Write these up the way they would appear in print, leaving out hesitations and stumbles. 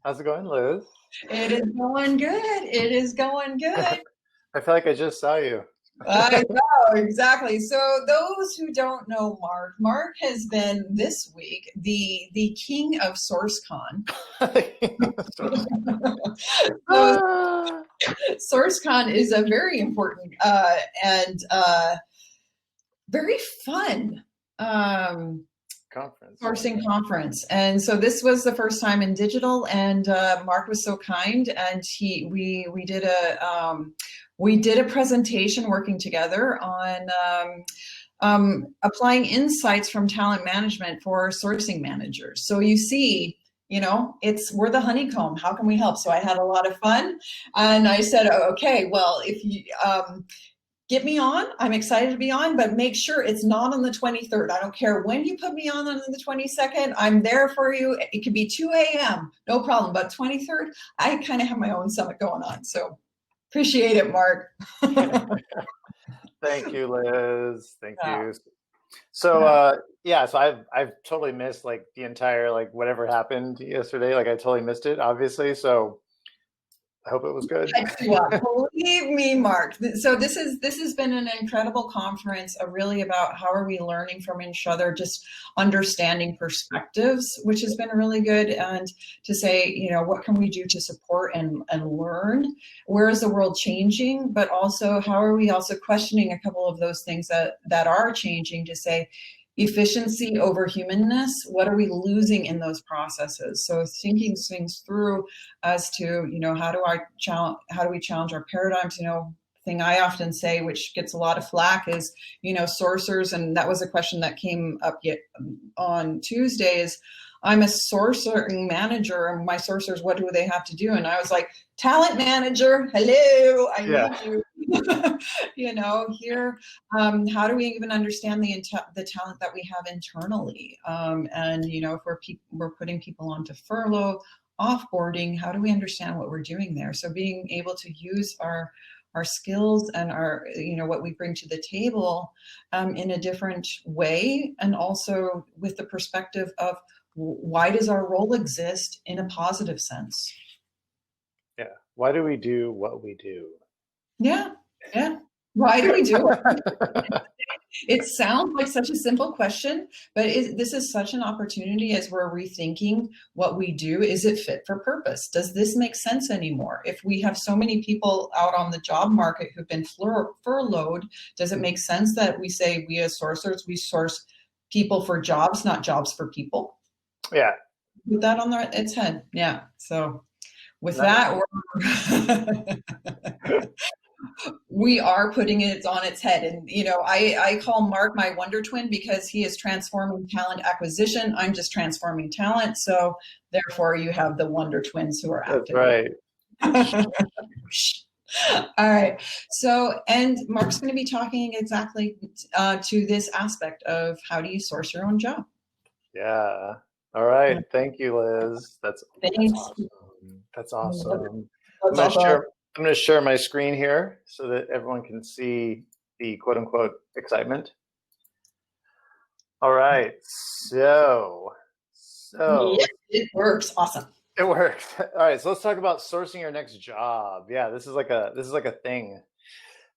How's it going, Liz? It is going good. It is going good. I feel like I just saw you. I know, exactly. So those who don't know Mark has been this week the king of SourceCon. So Ah, SourceCon is a very important and very fun conference. sourcing conference. And so this was the first time in digital, and Mark was so kind, and we did a presentation working together on applying insights from talent management for sourcing managers. So you see, we're the honeycomb. How can we help? So I had a lot of fun, and I said, oh, okay, well, if you get me on. I'm excited to be on, but make sure it's not on the 23rd. I don't care when you put me on the 22nd. I'm there for you. It could be 2 a.m. No problem. But 23rd, I kind of have my own summit going on. So appreciate it, Mark. Thank you, Liz. Thank Yeah. you. So so I've totally missed like the entire like whatever happened yesterday. Like I totally missed it, obviously. So I hope it was good. Believe me, Mark. So this has been an incredible conference, really about how are we learning from each other, just understanding perspectives, which has been really good, and to say, what can we do to support and learn? Where is the world changing? But also, how are we also questioning a couple of those things that are changing to say, efficiency over humanness, what are we losing in those processes? So thinking things through as to, how do we challenge our paradigms? Thing I often say, which gets a lot of flack, is, sourcers, and that was a question that came up yet on Tuesday, is I'm a sourcing manager, and my sourcers, what do they have to do? And I was like, talent manager, hello, I need you. Here, how do we even understand the talent that we have internally? And if we're putting people onto furlough, offboarding, how do we understand what we're doing there? So being able to use our skills and our, what we bring to the table in a different way, and also with the perspective of why does our role exist in a positive sense? Yeah. Why do we do what we do? Yeah. Why do we do it? It sounds like such a simple question, but this is such an opportunity as we're rethinking what we do. Is it fit for purpose? Does this make sense anymore? If we have so many people out on the job market who've been furloughed, does it make sense that we say we as sourcers, we source people for jobs, not jobs for people? Yeah. Put that on its head. Yeah. So with that, we are putting it on its head. And, I call Mark my wonder twin because he is transforming talent acquisition. I'm just transforming talent. So therefore you have the wonder twins who are active. That's right. All right. So, and Mark's going to be talking exactly to this aspect of how do you source your own job? Yeah. All right. Thank you, Liz. That's awesome. That's awesome. I'm going to share my screen here so that everyone can see the quote unquote excitement. All right. So yeah, it works. Awesome. It works. All right. So let's talk about sourcing your next job. Yeah, this is like a thing.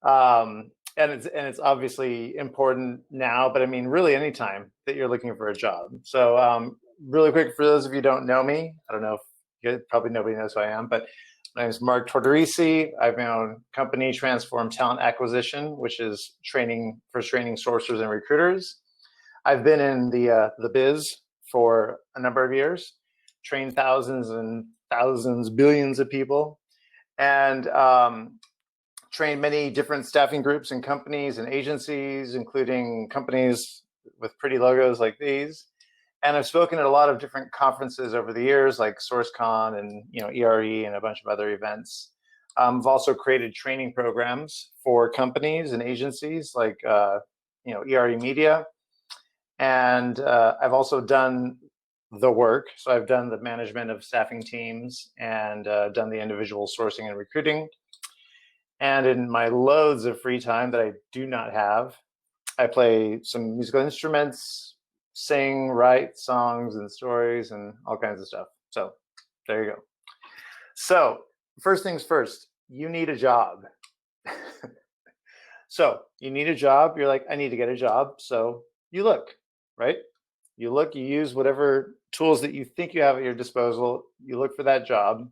And it's obviously important now, but I mean, really anytime that you're looking for a job. So really quick, for those of you who don't know me, I don't know if probably nobody knows who I am, but my name is Mark Tortorici. I have my own company, Transform Talent Acquisition, which is training sourcers and recruiters. I've been in the biz for a number of years, trained thousands and thousands, billions of people, and trained many different staffing groups and companies and agencies, including companies with pretty logos like these. And I've spoken at a lot of different conferences over the years, like SourceCon and ERE and a bunch of other events. I've also created training programs for companies and agencies like ERE Media. And I've also done the work. So I've done the management of staffing teams and done the individual sourcing and recruiting. And in my loads of free time that I do not have, I play some musical instruments, sing, write songs and stories and all kinds of stuff. So there you go. So first things first, you need a job. So you need a job. You're like, I need to get a job. So you look, right? You look, you use whatever tools that you think you have at your disposal. You look for that job,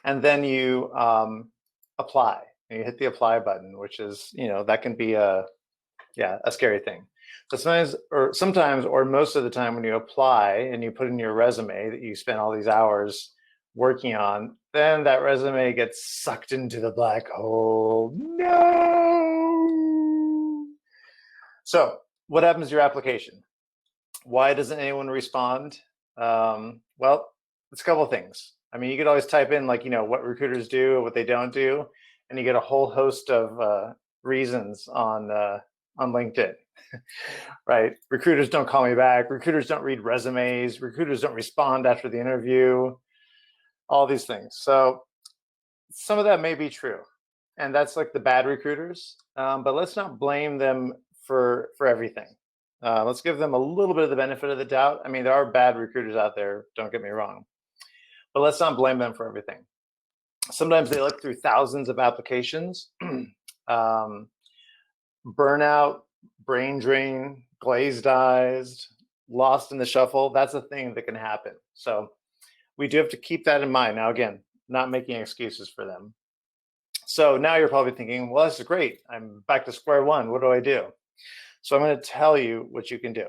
and then you apply. And you hit the apply button, which is, that can be a scary thing. So sometimes, or most of the time, when you apply and you put in your resume that you spent all these hours working on, then that resume gets sucked into the black hole. No. So what happens to your application? Why doesn't anyone respond? Well, it's a couple of things. I mean, you could always type in like, what recruiters do, what they don't do, and you get a whole host of reasons on LinkedIn, right? Recruiters don't call me back. Recruiters don't read resumes. Recruiters don't respond after the interview. All these things. So some of that may be true, and that's like the bad recruiters. But let's not blame them for everything. Let's give them a little bit of the benefit of the doubt. I mean, there are bad recruiters out there, don't get me wrong, but let's not blame them for everything. Sometimes they look through thousands of applications. Burnout, brain drain, glazed eyes, lost in the shuffle. That's a thing that can happen. So we do have to keep that in mind. Now, again, not making excuses for them. So now you're probably thinking, well, this is great. I'm back to square one. What do I do? So I'm going to tell you what you can do.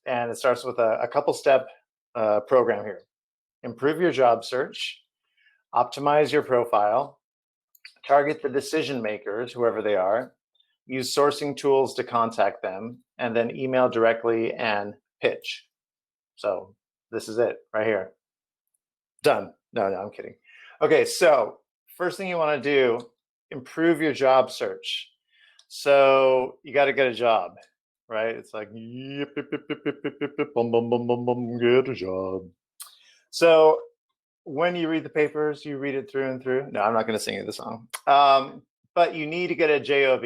And it starts with a couple step program here. Improve your job search, optimize your profile, target the decision makers, whoever they are, use sourcing tools to contact them, and then email directly and pitch. So this is it right here. Done. No, I'm kidding. Okay, so first thing you want to do, improve your job search. So you got to get a job, right? It's like, yip, yip, yip, yip, yip, yip, yip, bum, bum, bum, bum, bum, get a job. So when you read the papers, you read it through and through. No, I'm not going to sing you the song. But you need to get a job.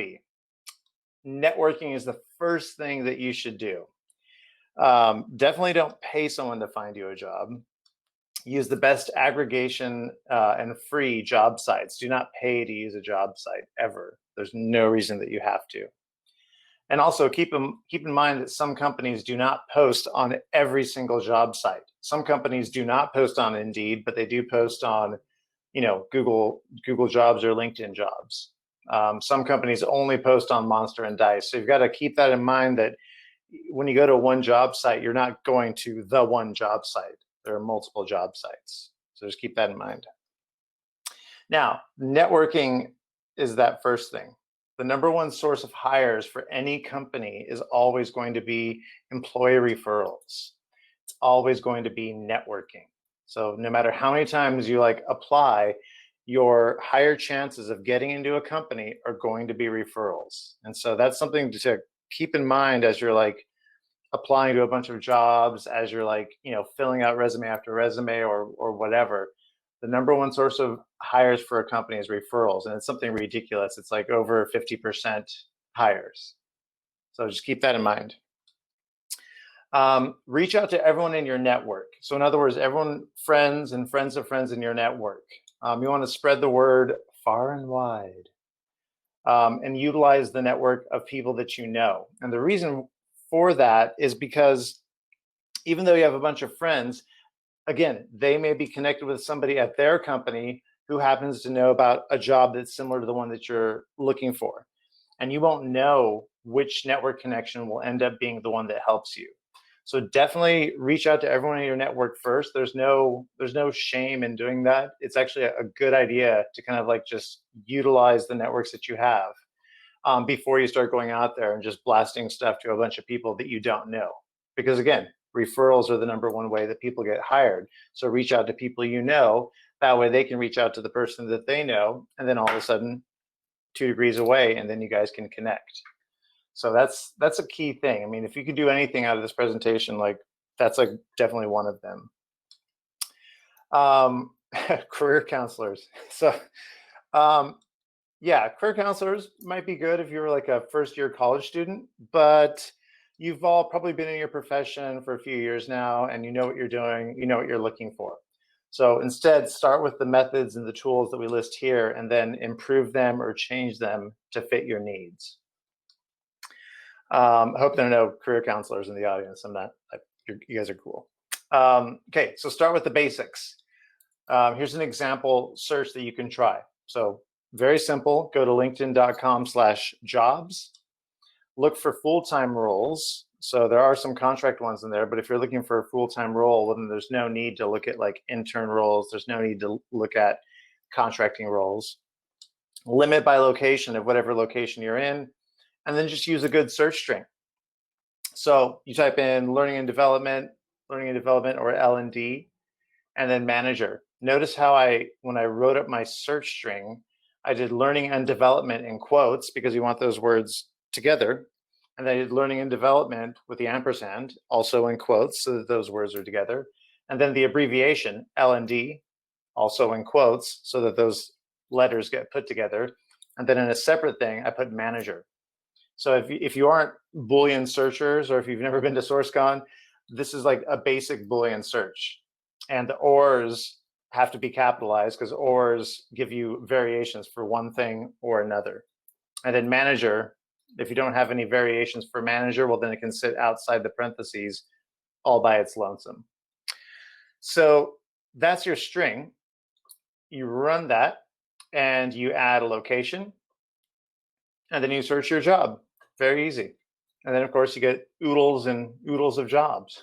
Networking is the first thing that you should do. Definitely don't pay someone to find you a job. Use the best aggregation and free job sites. Do not pay to use a job site ever. There's no reason that you have to. And also keep in mind that some companies do not post on every single job site. Some companies do not post on Indeed, but they do post on, Google Jobs or LinkedIn Jobs. Some companies only post on Monster and Dice. So you've got to keep that in mind that when you go to one job site, you're not going to the one job site. There are multiple job sites. So just keep that in mind. Now, networking is that first thing. The number one source of hires for any company is always going to be employee referrals. It's always going to be networking. So no matter how many times you apply, your higher chances of getting into a company are going to be referrals. And so that's something to keep in mind as you're applying to a bunch of jobs, as you're filling out resume after resume or whatever. The number one source of hires for a company is referrals, and it's something ridiculous. It's like over 50% hires. So just keep that in mind. Reach out to everyone in your network. So in other words, everyone, friends and friends of friends in your network. You want to spread the word far and wide, and utilize the network of people that you know. And the reason for that is because even though you have a bunch of friends, again, they may be connected with somebody at their company who happens to know about a job that's similar to the one that you're looking for. And you won't know which network connection will end up being the one that helps you. So definitely reach out to everyone in your network first. There's no shame in doing that. It's actually a good idea to kind of just utilize the networks that you have before you start going out there and just blasting stuff to a bunch of people that you don't know. Because again, referrals are the number one way that people get hired. So reach out to people you know. That way they can reach out to the person that they know, and then all of a sudden 2 degrees away, and then you guys can connect. So that's a key thing. I mean, if you could do anything out of this presentation, that's definitely one of them. Career counselors. So yeah, career counselors might be good if you're a first-year college student, but you've all probably been in your profession for a few years now, and you know what you're doing, you know what you're looking for. So instead, start with the methods and the tools that we list here, and then improve them or change them to fit your needs. I hope there are no career counselors in the audience. I'm not. You guys are cool. Okay, so start with the basics. Here's an example search that you can try. So very simple. Go to linkedin.com/jobs. Look for full-time roles. So there are some contract ones in there, but if you're looking for a full-time role, then there's no need to look at like intern roles. There's no need to look at contracting roles. Limit by location of whatever location you're in, and then just use a good search string. So you type in learning and development, or L&D, and then manager. Notice how when I wrote up my search string, I did learning and development in quotes because you want those words together. And then I did learning and development with the ampersand, also in quotes, so that those words are together. And then the abbreviation, L&D, also in quotes, so that those letters get put together. And then in a separate thing, I put manager. So if you aren't Boolean searchers, or if you've never been to SourceCon, this is like a basic Boolean search. And the ORs have to be capitalized because ORs give you variations for one thing or another. And then manager, if you don't have any variations for manager, well, then it can sit outside the parentheses all by its lonesome. So that's your string. You run that and you add a location, and then you search your job. Very easy. And then, of course, you get oodles and oodles of jobs.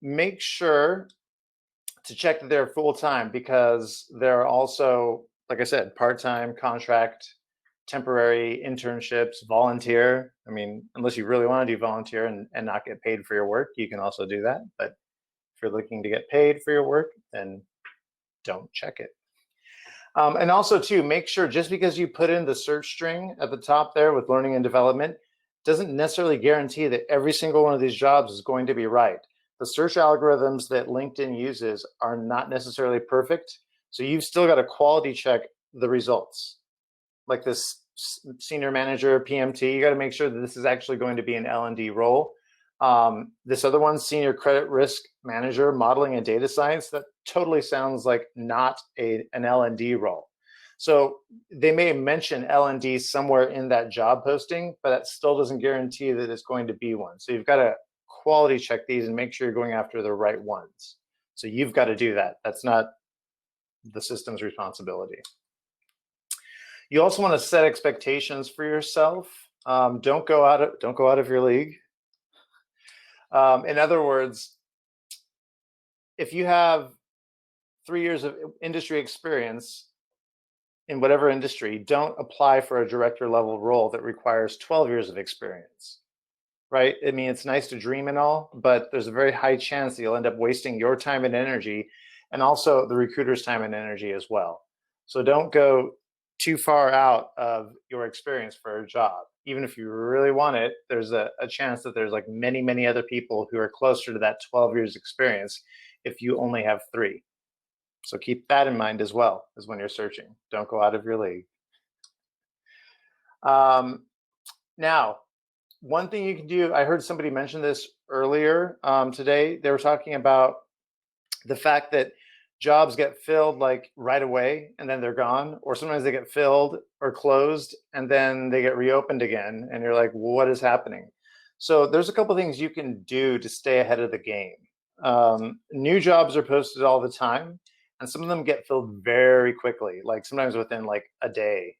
Make sure to check that they're full-time, because there are also, like I said, part-time, contract, temporary, internships, volunteer. I mean, unless you really want to do volunteer and not get paid for your work, you can also do that. But if you're looking to get paid for your work, then don't check it. And also, too, make sure just because you put in the search string at the top there with learning and development doesn't necessarily guarantee that every single one of these jobs is going to be right. The search algorithms that LinkedIn uses are not necessarily perfect. So you've still got to quality check the results. Like this senior manager, PMT, you got to make sure that this is actually going to be an L&D role. This other one, senior credit risk manager, modeling and data science, that totally sounds like not an L&D role. So they may mention L&D somewhere in that job posting, but that still doesn't guarantee that it's going to be one. So you've got to quality check these and make sure you're going after the right ones. So you've got to do that. That's not the system's responsibility. You also want to set expectations for yourself. Don't go out of your league. In other words, if you have 3 years of industry experience in whatever industry, don't apply for a director level role that requires 12 years of experience, right? I mean, it's nice to dream and all, but there's a very high chance that you'll end up wasting your time and energy, and also the recruiter's time and energy as well. So don't go too far out of your experience for a job. Even if you really want it, there's a chance that there's like many, many other people who are closer to that 12 years experience if you only have 3. So keep that in mind as well as when you're searching. Don't go out of your league. Now, one thing you can do, I heard somebody mention this earlier today. They were talking about the fact that jobs get filled like right away and then they're gone, or sometimes they get filled or closed and then they get reopened again, and you're like, what is happening? So there's a couple things you can do to stay ahead of the game. New jobs are posted all the time, and some of them get filled very quickly, like sometimes within like a day.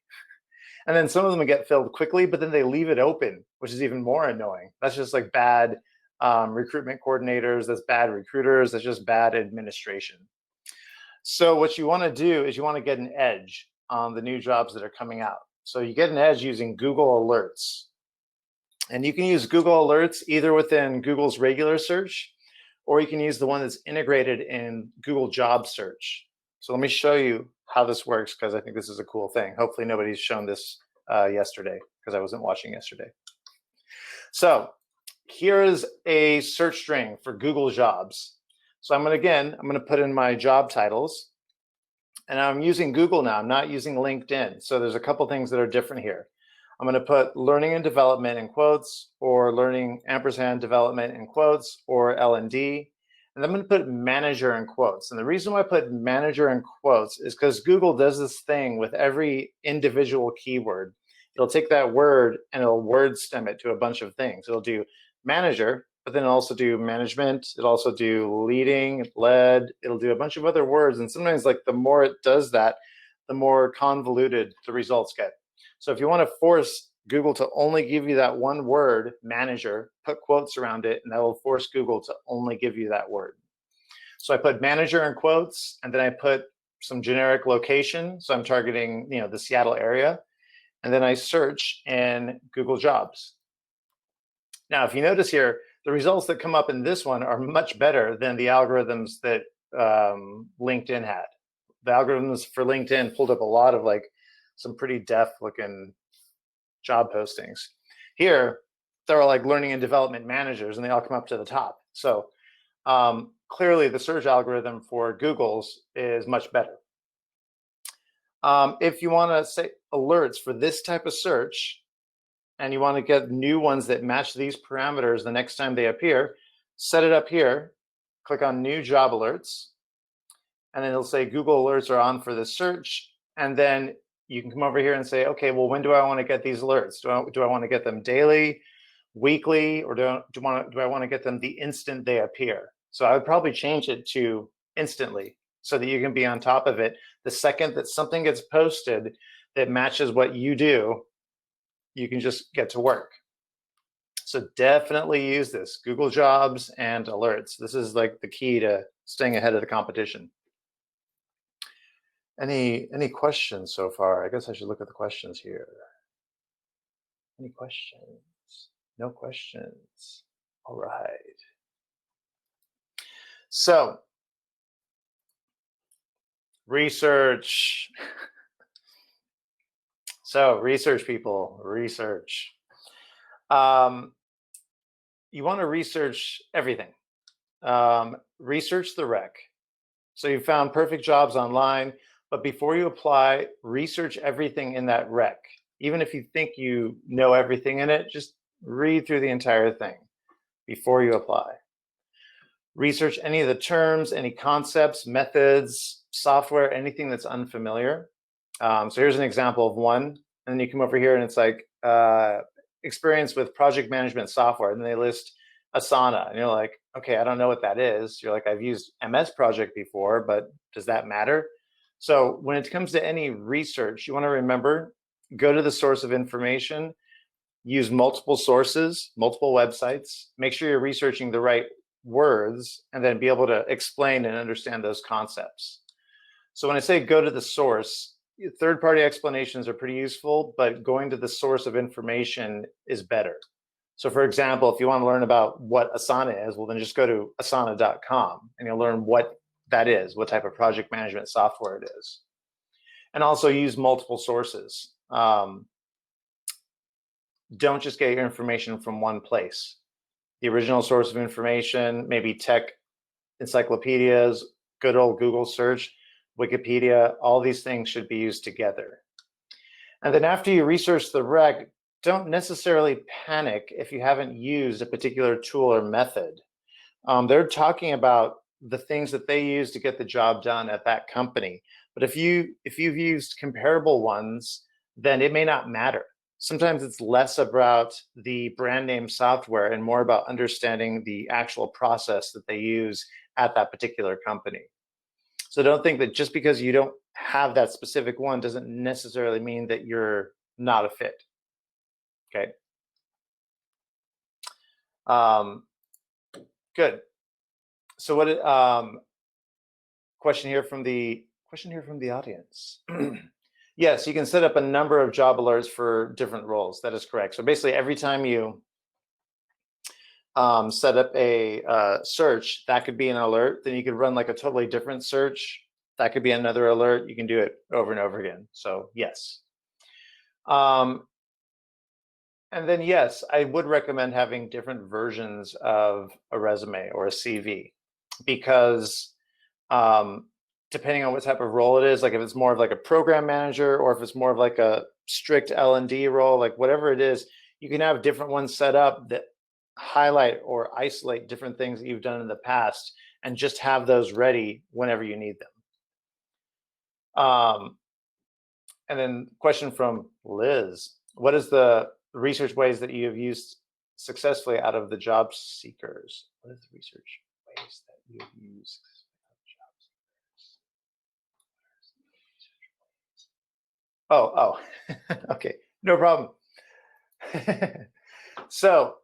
And then some of them get filled quickly, but then they leave it open, which is even more annoying. That's just like bad recruitment coordinators. That's bad recruiters. That's just bad administration. So what you want to do is you want to get an edge on the new jobs that are coming out. So you get an edge using Google Alerts. And you can use Google Alerts either within Google's regular search, or you can use the one that's integrated in Google Job Search. So let me show you how this works, because I think this is a cool thing. Hopefully nobody's shown this yesterday, because I wasn't watching yesterday. So here is a search string for Google Jobs. So I'm going to put in my job titles, and I'm using Google now. I'm not using LinkedIn. So there's a couple things that are different here. I'm going to put learning and development in quotes, or learning ampersand development in quotes, or L&D. and I'm going to put manager in quotes. And the reason why I put manager in quotes is because Google does this thing with every individual keyword. It'll take that word and it'll word stem it to a bunch of things. It'll do manager, but then it'll also do management. It'll also do leading, led. It'll do a bunch of other words. And sometimes, like, the more it does that, the more convoluted the results get. So if you want to force Google to only give you that one word, manager, put quotes around it, and that will force Google to only give you that word. So I put manager in quotes, and then I put some generic location. So I'm targeting, the Seattle area. And then I search in Google Jobs. Now, if you notice here, the results that come up in this one are much better than the algorithms that LinkedIn had. The algorithms for LinkedIn pulled up a lot of some pretty def looking job postings. Here, there are like learning and development managers, and they all come up to the top. So clearly the search algorithm for Google's is much better. If you want to say alerts for this type of search, and you want to get new ones that match these parameters the next time they appear, set it up here, click on new job alerts, and then it'll say Google alerts are on for this search. And then you can come over here and say, okay, well, when do I want to get these alerts? Do I want to get them daily, weekly, or do I want to get them the instant they appear? So I would probably change it to instantly so that you can be on top of it. The second that something gets posted that matches what you do, you can just get to work. So definitely use this, Google Jobs and alerts. This is like the key to staying ahead of the competition. Any questions so far? I guess I should look at the questions here. Any questions? No questions. All right. So, research. So, research, people, research. You want to research everything. Research the rec. So you found perfect jobs online, but before you apply, research everything in that rec. Even if you think you know everything in it, just read through the entire thing before you apply. Research any of the terms, any concepts, methods, software, anything that's unfamiliar. So here's an example of one. And then you come over here and it's like experience with project management software. And they list Asana. And you're like, okay, I don't know what that is. You're like, I've used MS Project before, but does that matter? So when it comes to any research, you want to remember, go to the source of information, use multiple sources, multiple websites, make sure you're researching the right words, and then be able to explain and understand those concepts. So when I say go to the source, third-party explanations are pretty useful, but going to the source of information is better. So for example, if you want to learn about what Asana is, well, then just go to asana.com and you'll learn what that is, what type of project management software it is. And also use multiple sources. Don't just get your information from one place. The original source of information, maybe tech encyclopedias, good old Google search, Wikipedia, all these things should be used together. And then after you research the rec, don't necessarily panic if you haven't used a particular tool or method. They're talking about the things that they use to get the job done at that company. But if you've used comparable ones, then it may not matter. Sometimes it's less about the brand name software and more about understanding the actual process that they use at that particular company. So don't think that just because you don't have that specific one doesn't necessarily mean that you're not a fit. Okay. Good. So what? Question here from the audience. Yes, you can set up a number of job alerts for different roles. That is correct. So basically, every time you set up a search, that could be an alert. Then you could run like a totally different search. That could be another alert. You can do it over and over again. So yes. And then yes, I would recommend having different versions of a resume or a CV, because depending on what type of role it is, like if it's more of like a program manager or if it's more of like a strict L&D role, like whatever it is, you can have different ones set up that highlight or isolate different things that you've done in the past and just have those ready whenever you need them. And then question from Liz. What is the research ways that you have used successfully out of the job seekers? What is the research ways that you have used out of job seekers? Oh, okay, no problem. So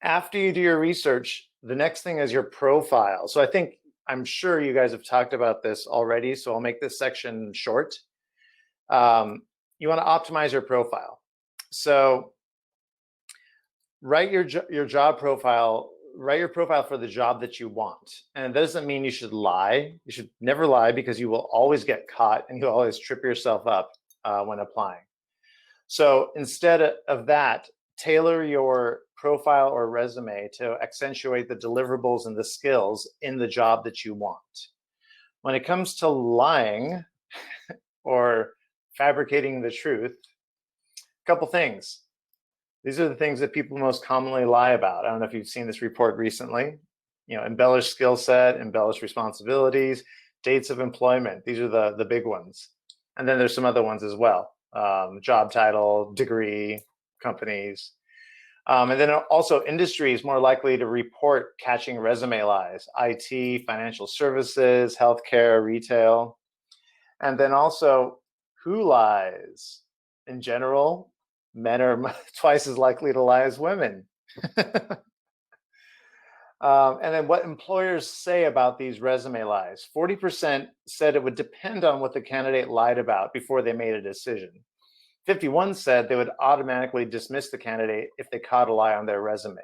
after you do your research, the next thing is your profile. So I'm sure you guys have talked about this already, so I'll make this section short. You want to optimize your profile. So write your job profile, write your profile for the job that you want. And it doesn't mean you should lie. You should never lie, because you will always get caught and you'll always trip yourself up when applying. So instead of that, tailor your profile or resume to accentuate the deliverables and the skills in the job that you want. When it comes to lying or fabricating the truth, a couple things. These are the things that people most commonly lie about. I don't know if you've seen this report recently. Embellish skill set, embellish responsibilities, dates of employment. These are the big ones. And then there's some other ones as well. Job title, degree, companies. And then also industries more likely to report catching resume lies: IT, financial services, healthcare, retail. And then also, who lies? In general, men are twice as likely to lie as women. And then what employers say about these resume lies. 40% said it would depend on what the candidate lied about before they made a decision. 51 said they would automatically dismiss the candidate if they caught a lie on their resume.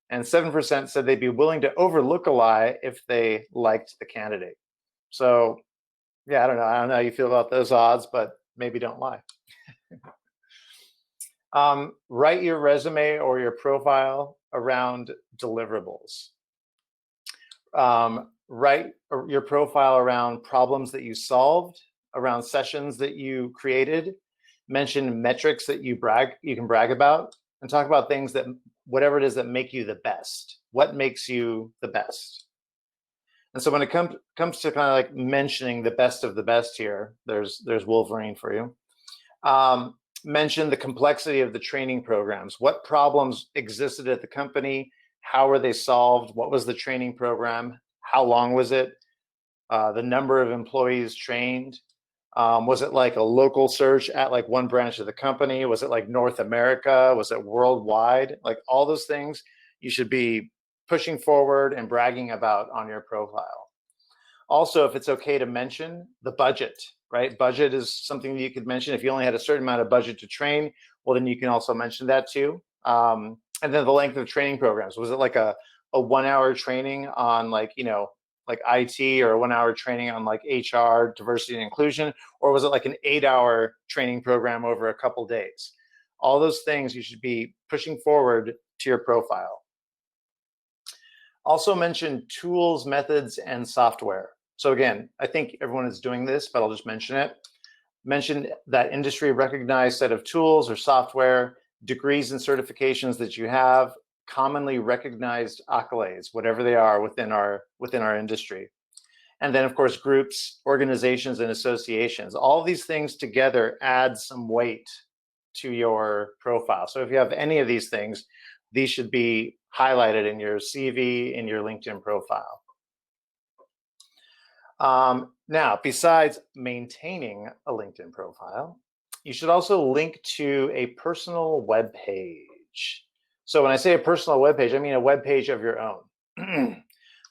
And 7% said they'd be willing to overlook a lie if they liked the candidate. So, yeah, I don't know how you feel about those odds, but maybe don't lie. Write your resume or your profile around deliverables. Write your profile around problems that you solved, around sessions that you created. Mention metrics that you can brag about, and talk about things that, whatever it is that make you the best. What makes you the best? And so when it comes to kind of like mentioning the best of the best here, there's Wolverine for you. Mention the complexity of the training programs. What problems existed at the company? How were they solved? What was the training program? How long was it? The number of employees trained. Was it like a local search at like one branch of the company? Was it like North America? Was it worldwide? Like all those things you should be pushing forward and bragging about on your profile. Also, if it's okay to mention the budget, right? Budget is something that you could mention. If you only had a certain amount of budget to train, well, then you can also mention that too. And then the length of training programs. Was it like a 1 hour training on like IT, or a 1 hour training on like HR, diversity and inclusion? Or was it like an 8 hour training program over a couple days? All those things you should be pushing forward to your profile. Also mention tools, methods, and software. So again, I think everyone is doing this, but I'll just mention it. Mention that industry recognized set of tools or software, degrees and certifications that you have, commonly recognized accolades, whatever they are within our industry. And then of course, groups, organizations, and associations. All these things together add some weight to your profile. So if you have any of these things, these should be highlighted in your CV, in your LinkedIn profile. Now, besides maintaining a LinkedIn profile, you should also link to a personal web page. So when I say a personal web page, I mean a web page of your own.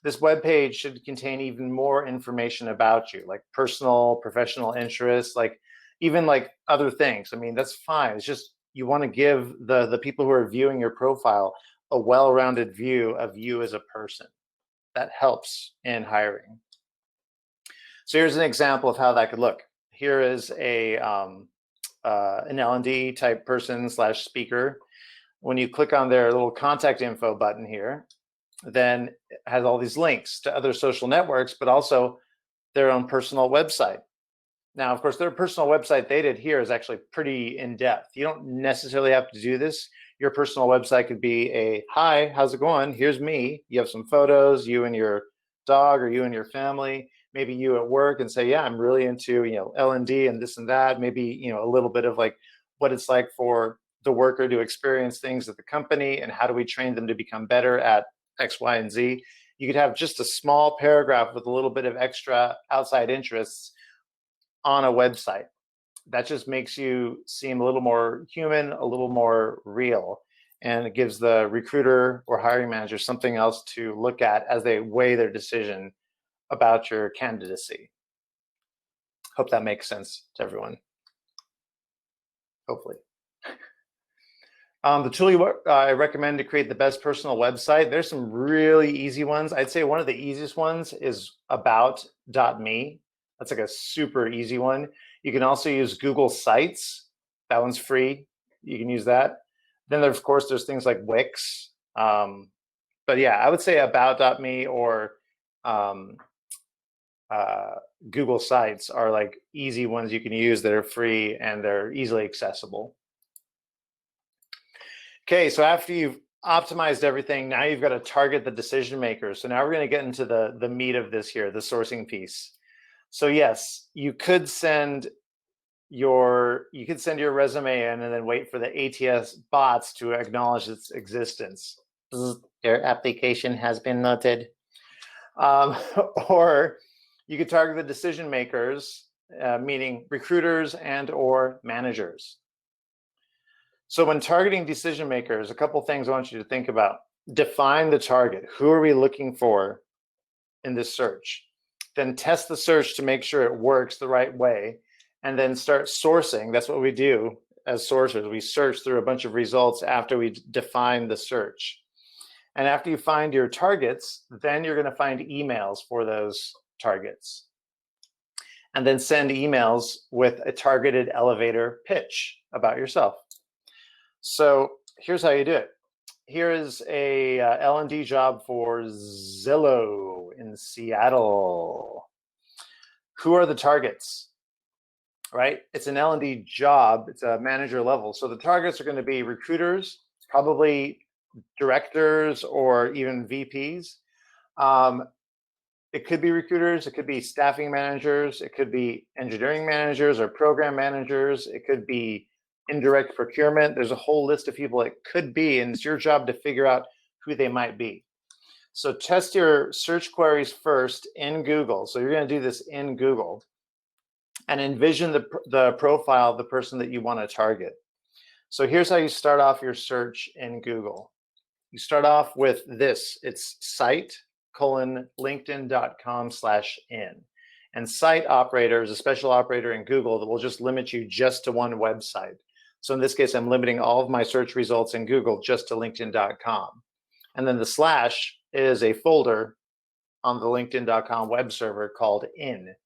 This web page should contain even more information about you, like personal, professional interests, like even like other things. I mean, that's fine. It's just you want to give the people who are viewing your profile a well-rounded view of you as a person. That helps in hiring. So here's an example of how that could look. Here is an L&D type person / speaker. When you click on their little contact info button here, then it has all these links to other social networks, but also their own personal website. Now, of course, their personal website they did here is actually pretty in-depth. You don't necessarily have to do this. Your personal website could be a, hi, how's it going? Here's me. You have some photos, you and your dog or you and your family, maybe you at work, and say, yeah, I'm really into, L&D and this and that. Maybe, a little bit of like what it's like for the worker to experience things at the company and how do we train them to become better at X, Y, and Z. You could have just a small paragraph with a little bit of extra outside interests on a website. That just makes you seem a little more human, a little more real. And it gives the recruiter or hiring manager something else to look at as they weigh their decision about your candidacy. Hope that makes sense to everyone. Hopefully. The tool I recommend to create the best personal website, there's some really easy ones. I'd say one of the easiest ones is about.me. That's like a super easy one. You can also use Google Sites. That one's free. You can use that. Then, of course, there's things like Wix. But yeah, I would say about.me or Google Sites are like easy ones you can use that are free and they're easily accessible. Okay, so after you've optimized everything, now you've got to target the decision makers. So now we're going to get into the meat of this here, the sourcing piece. So yes, you could send your resume in and then wait for the ATS bots to acknowledge its existence. Your application has been noted. Or you could target the decision makers, meaning recruiters and or managers. So when targeting decision makers, a couple things I want you to think about. Define the target. Who are we looking for in this search? Then test the search to make sure it works the right way, and then start sourcing. That's what we do as sourcers. We search through a bunch of results after we define the search. And after you find your targets, then you're going to find emails for those targets. And then send emails with a targeted elevator pitch about yourself. So here's how you do it. Here is a L&D job for Zillow in Seattle. Who are the targets? Right? It's an L&D job. It's a manager level. So the targets are going to be recruiters, probably directors or even VPs. It could be recruiters. It could be staffing managers. It could be engineering managers or program managers. It could be indirect procurement. There's a whole list of people it could be, and it's your job to figure out who they might be. So test your search queries first in Google. So you're going to do this in Google and envision the profile of the person that you want to target. So here's how you start off your search in Google. You start off with this. It's site:linkedin.com/in. And site operator is a special operator in Google that will just limit you just to one website. So in this case, I'm limiting all of my search results in Google just to linkedin.com. And then the slash is a folder on the linkedin.com web server called in.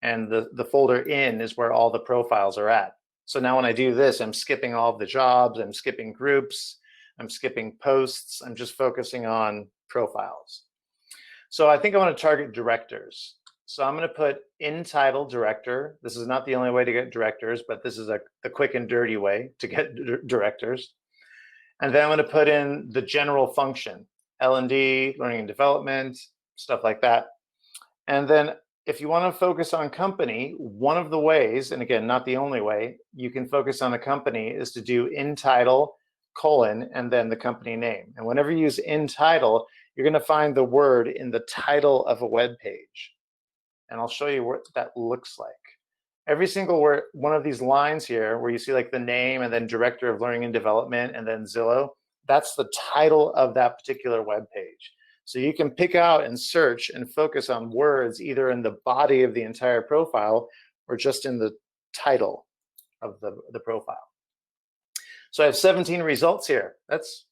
And the folder in is where all the profiles are at. So now when I do this, I'm skipping all of the jobs, I'm skipping groups, I'm skipping posts, I'm just focusing on profiles. So I think I want to target directors. So I'm going to put in title director. This is not the only way to get directors, but this is the quick and dirty way to get directors. And then I'm going to put in the general function, L&D, learning and development, stuff like that. And then if you want to focus on company, one of the ways, and again, not the only way, you can focus on a company is to do in title, and then the company name. And whenever you use in title, you're going to find the word in the title of a web page. And I'll show you what that looks like. Every single one of these lines here where you see like the name and then director of learning and development and then Zillow, that's the title of that particular web page. So you can pick out and search and focus on words either in the body of the entire profile or just in the title of the profile. So I have 17 results here. That's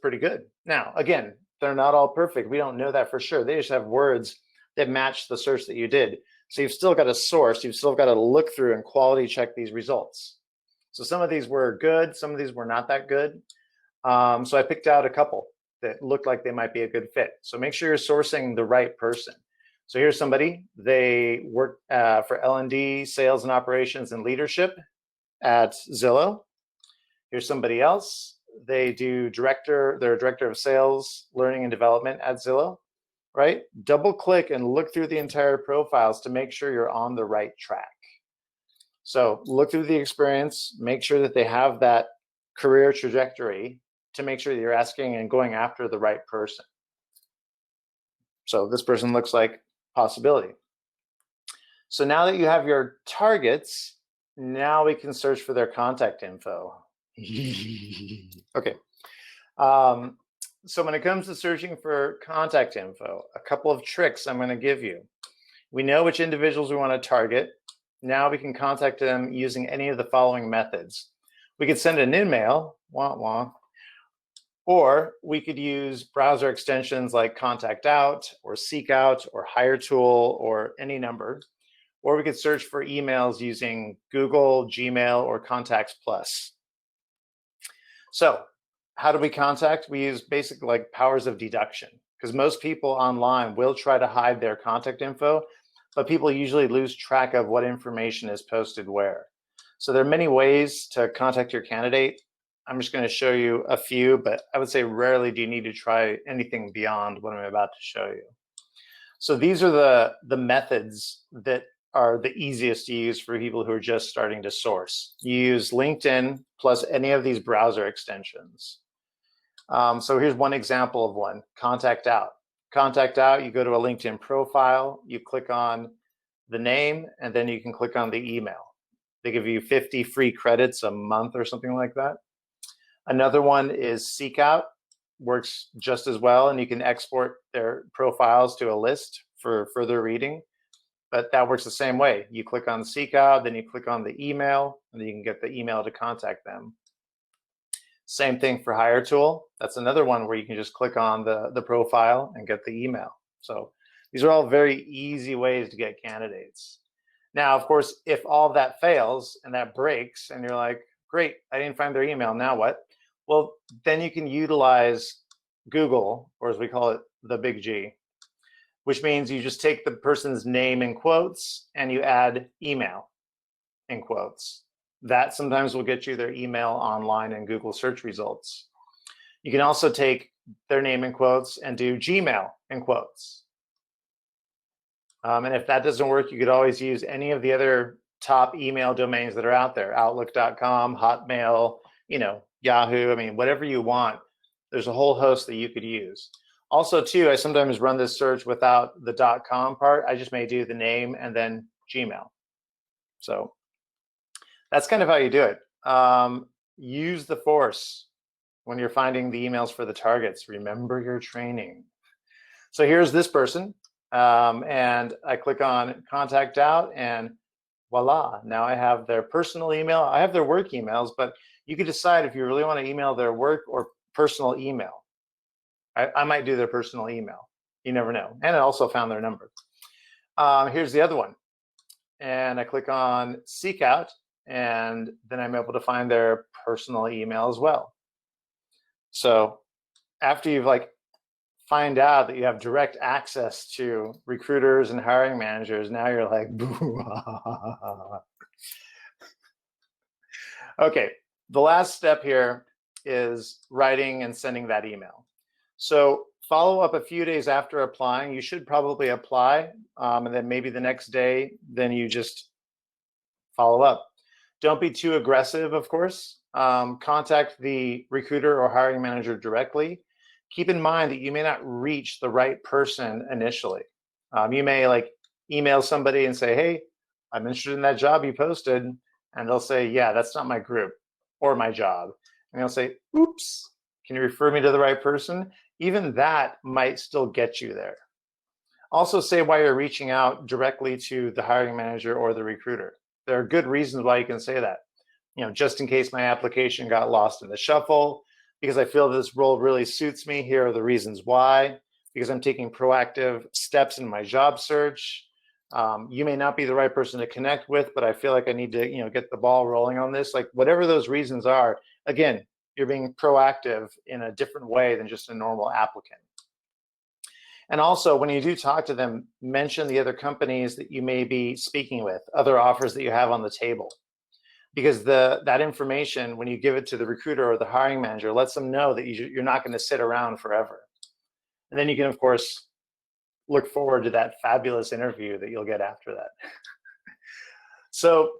pretty good. Now, again, they're not all perfect. We don't know that for sure. They just have words that match the search that you did. So you've still got to source, you've still got to look through and quality check these results. So some of these were good, some of these were not that good. So I picked out a couple that looked like they might be a good fit. So make sure you're sourcing the right person. So here's somebody, they work for L&D, sales and operations and leadership at Zillow. Here's somebody else. they do they're a director of sales, learning and development at Zillow, right? Double click and look through the entire profiles to make sure you're on the right track. So look through the experience, make sure that they have that career trajectory to make sure that you're asking and going after the right person. So this person looks like possibility. So now that you have your targets, now we can search for their contact info. Okay. So when it comes to searching for contact info, a couple of tricks I'm going to give you. We know which individuals we want to target. Now we can contact them using any of the following methods. We could send an email, wah, wah, or we could use browser extensions like Contact Out or Seek Out or Hire Tool or any number. Or we could search for emails using Google, Gmail, or Contacts Plus. So how do we contact? We use basic like powers of deduction, because most people online will try to hide their contact info, but people usually lose track of what information is posted where. So there are many ways to contact your candidate. I'm just going to show you a few, but I would say rarely do you need to try anything beyond what I'm about to show you. So these are the methods that are the easiest to use for people who are just starting to source. You use LinkedIn plus any of these browser extensions. So here's one example of one, Contact Out. Contact Out, you go to a LinkedIn profile, you click on the name, and then you can click on the email. They give you 50 free credits a month or something like that. Another one is Seek Out, works just as well, and you can export their profiles to a list for further reading. But that works the same way. You click on Seek Out, then you click on the email, and then you can get the email to contact them. Same thing for Hire Tool. That's another one where you can just click on the profile and get the email. So these are all very easy ways to get candidates. Now, of course, if all of that fails and that breaks and you're like, great, I didn't find their email, now what? Well, then you can utilize Google, or as we call it, the big G, which means you just take the person's name in quotes and you add email in quotes. That sometimes will get you their email online in Google search results. You can also take their name in quotes and do Gmail in quotes. And if that doesn't work, you could always use any of the other top email domains that are out there, Outlook.com, Hotmail, Yahoo, I mean, whatever you want. There's a whole host that you could use. Also, too, I sometimes run this search without the .com part. I just may do the name and then Gmail. So that's kind of how you do it. Use the force when you're finding the emails for the targets. Remember your training. So here's this person, and I click on Contact Out, and voila, now I have their personal email. I have their work emails, but you can decide if you really want to email their work or personal email. I might do their personal email. You never know. And I also found their number. Here's the other one. And I click on Seek Out, and then I'm able to find their personal email as well. So after you've find out that you have direct access to recruiters and hiring managers, now you're like, boo. Okay, the last step here is writing and sending that email. So follow up a few days after applying. You should probably apply, and then maybe the next day, then you just follow up. Don't be too aggressive, of course. Contact the recruiter or hiring manager directly. Keep in mind that you may not reach the right person initially. You may email somebody and say, hey, I'm interested in that job you posted. And they'll say, yeah, that's not my group or my job. And they'll say, oops, can you refer me to the right person? Even that might still get you there. Also say why you're reaching out directly to the hiring manager or the recruiter. There are good reasons why you can say that. Just in case my application got lost in the shuffle, because I feel this role really suits me, here are the reasons why. Because I'm taking proactive steps in my job search. You may not be the right person to connect with, but I feel like I need to, get the ball rolling on this. Whatever those reasons are, again, you're being proactive in a different way than just a normal applicant. And also, when you do talk to them, mention the other companies that you may be speaking with, other offers that you have on the table. because that information, when you give it to the recruiter or the hiring manager, lets them know that you're not going to sit around forever. And then you can, of course, look forward to that fabulous interview that you'll get after that. So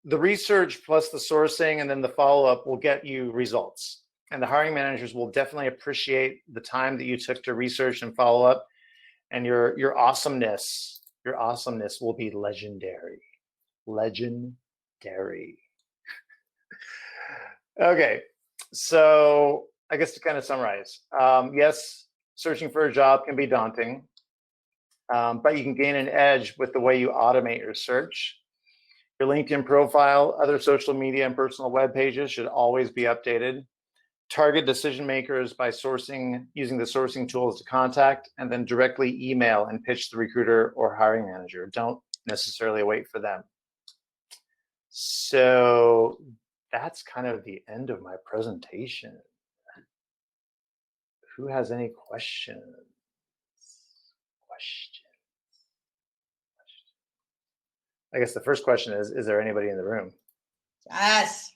the research plus the sourcing and then the follow-up will get you results. And the hiring managers will definitely appreciate the time that you took to research and follow up. And your awesomeness will be legendary. Legendary. Okay, so I guess to kind of summarize, yes, searching for a job can be daunting, but you can gain an edge with the way you automate your search. Your LinkedIn profile, other social media, and personal web pages should always be updated. Target decision makers by using the sourcing tools to contact, and then directly email and pitch the recruiter or hiring manager. Don't necessarily wait for them. So that's kind of the end of my presentation. Who has any questions? I guess the first question is there anybody in the room? Yes.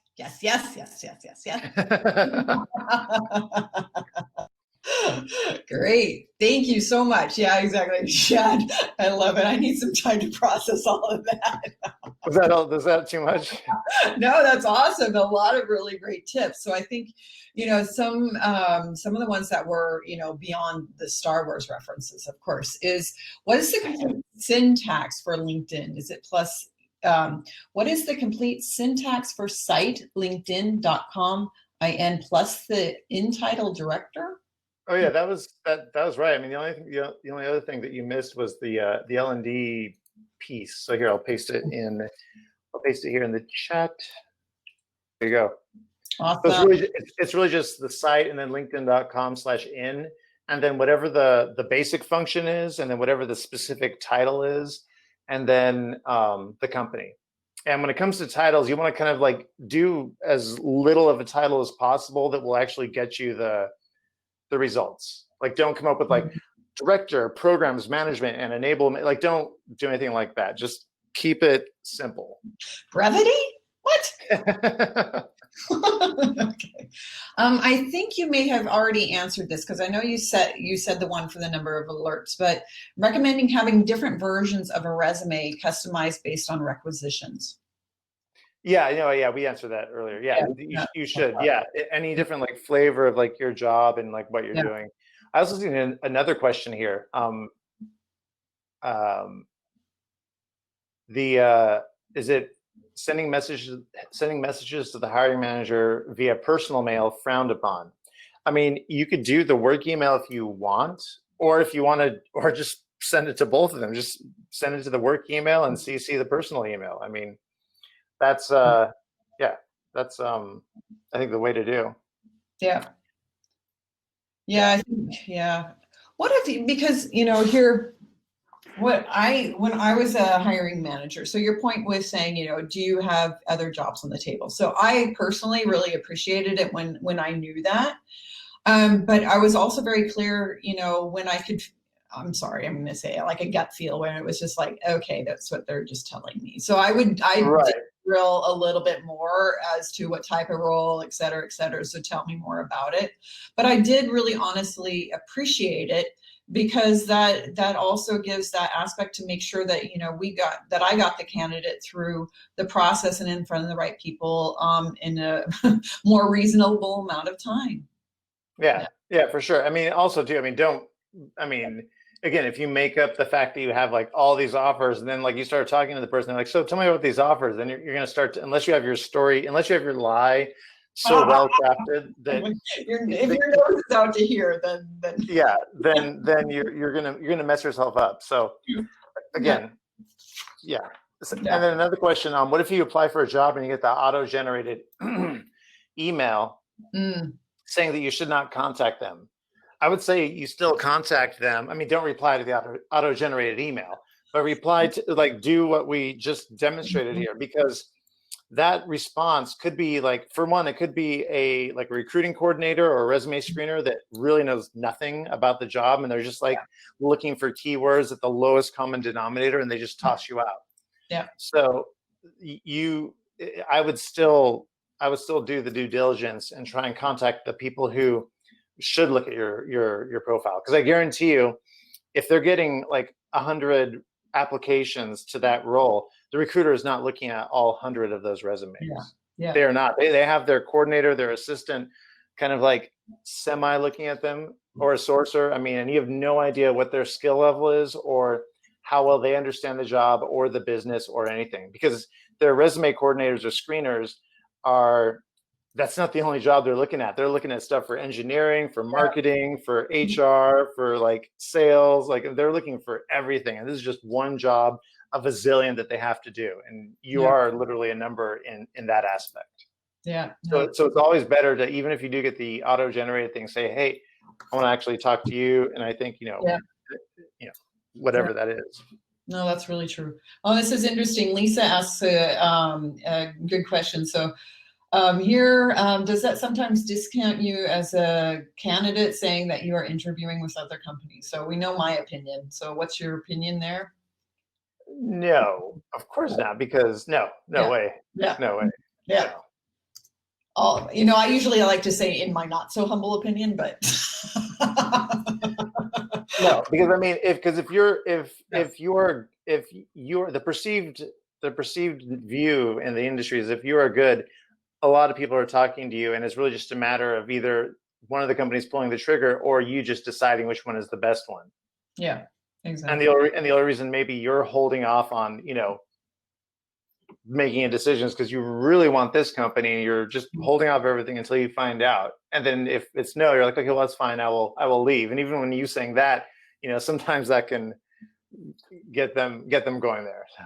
Great. Thank you so much. Yeah, exactly. Shad, I love it. I need some time to process all of that. Was that too much? No, that's awesome. A lot of really great tips. So I think, some of the ones that were, beyond the Star Wars references, of course, is what is the complete syntax for LinkedIn? Is it plus, what is the complete syntax for site, linkedin.com, IN plus the in title director? Oh yeah, that was right. I mean, the only other thing that you missed was the L&D piece. So here, I'll paste it here in the chat. There you go. Awesome. So it's really just the site and then linkedin.com/in, and then whatever the basic function is, and then whatever the specific title is, and then the company. And when it comes to titles, you want to kind of like do as little of a title as possible that will actually get you the results. Like, don't come up with like director, programs management, and enablement. Like, don't do anything like that. Just keep it simple. Brevity? What? Okay. I think you may have already answered this because I know you said the one for the number of alerts, but recommending having different versions of a resume customized based on requisitions. Yeah, we answered that earlier. Yeah, you should. Yeah, any different like flavor of like your job and like what you're doing. I also see another question here. Is it sending messages to the hiring manager via personal mail frowned upon? I mean, you could do the work email if you want, or if you want to, or just send it to both of them. Just send it to the work email and CC the personal email. I mean, that's I think the way to do. Yeah. I think, what if you, because here, when I was a hiring manager, so your point was saying, do you have other jobs on the table? So I personally really appreciated it when I knew that. But I was also very clear, when I could, I'm sorry, I'm going to say it, like a gut feel where it was just like, okay, that's what they're just telling me. So I did drill a little bit more as to what type of role, et cetera, et cetera. So tell me more about it. But I did really honestly appreciate it, because that also gives that aspect to make sure that I got the candidate through the process and in front of the right people in a more reasonable amount of time. Yeah, for sure. I mean, also too, again, if you make up the fact that you have like all these offers, and then like you start talking to the person, they're like, so tell me about these offers, then you're going to start to, unless you have your lie so well crafted that if your nose is out to here, then you're gonna mess yourself up. So again, and then another question: what if you apply for a job and you get the auto-generated email saying that you should not contact them? I would say you still contact them. I mean, don't reply to the auto-generated email, but reply to, like, do what we just demonstrated here, because that response could be like, for one, it could be a recruiting coordinator or a resume screener that really knows nothing about the job, and they're just like looking for keywords at the lowest common denominator, and they just toss you out. Yeah. So I would still do the due diligence and try and contact the people who should look at your profile, because I guarantee you, if they're getting like 100 applications to that role, the recruiter is not looking at all 100 of those resumes. Yeah. They are not. They have their coordinator, their assistant, kind of like semi looking at them, or a sourcer. I mean, and you have no idea what their skill level is, or how well they understand the job or the business or anything, because their resume coordinators or screeners that's not the only job they're looking at. They're looking at stuff for engineering, for marketing, for HR, for like sales. Like they're looking for everything. And this is just one job of a zillion that they have to do. And you are literally a number in that aspect. Yeah. So it's always better to, even if you do get the auto-generated thing, say, hey, I want to actually talk to you. And I think, whatever that is. No, that's really true. Oh, this is interesting. Lisa asks a good question. So here, does that sometimes discount you as a candidate, saying that you are interviewing with other companies? So we know my opinion. So what's your opinion there? No, of course not, because no way. Yeah. No way. Yeah. No. Oh, I usually like to say in my not so humble opinion, but no, because I mean, if you're the perceived view in the industry is, if you are good, a lot of people are talking to you, and it's really just a matter of either one of the companies pulling the trigger or you just deciding which one is the best one. Yeah, exactly. And the only reason maybe you're holding off on, making a decision is because you really want this company, and you're just holding off everything until you find out. And then if it's no, you're like, okay, well, that's fine. I will leave. And even when you saying that, sometimes that can get them going there. So.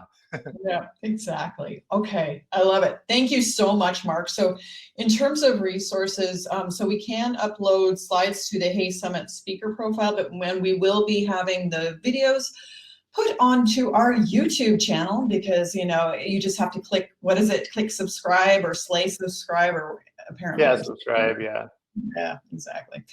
Yeah, exactly. Okay, I love it. Thank you so much, Mark. So in terms of resources, so we can upload slides to the Hey Summit speaker profile, but when we will be having the videos put onto our YouTube channel, because you just have to click, click subscribe or slay subscribe, or apparently subscribe. Yeah, exactly.